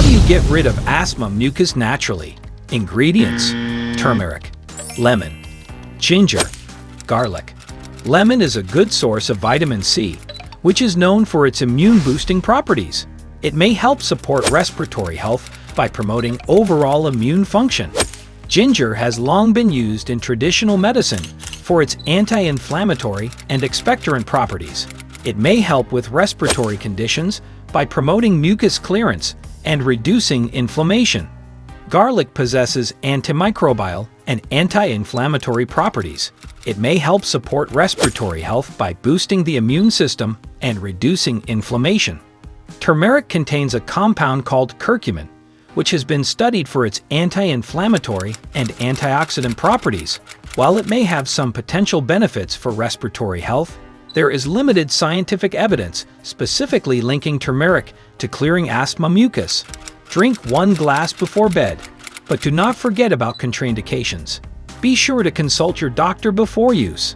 do you get rid of asthma mucus naturally? Ingredients: turmeric, lemon, ginger, garlic. Lemon is a good source of vitamin C, which is known for its immune-boosting properties. It may help support respiratory health by promoting overall immune function. Ginger has long been used in traditional medicine for its anti-inflammatory and expectorant properties. It may help with respiratory conditions by promoting mucus clearance and reducing inflammation. Garlic possesses antimicrobial and anti-inflammatory properties. It may help support respiratory health by boosting the immune system and reducing inflammation. Turmeric contains a compound called curcumin, which has been studied for its anti-inflammatory and antioxidant properties. While it may have some potential benefits for respiratory health, there is limited scientific evidence specifically linking turmeric to clearing asthma mucus. Drink 1 glass before bed, but do not forget about contraindications. Be sure to consult your doctor before use.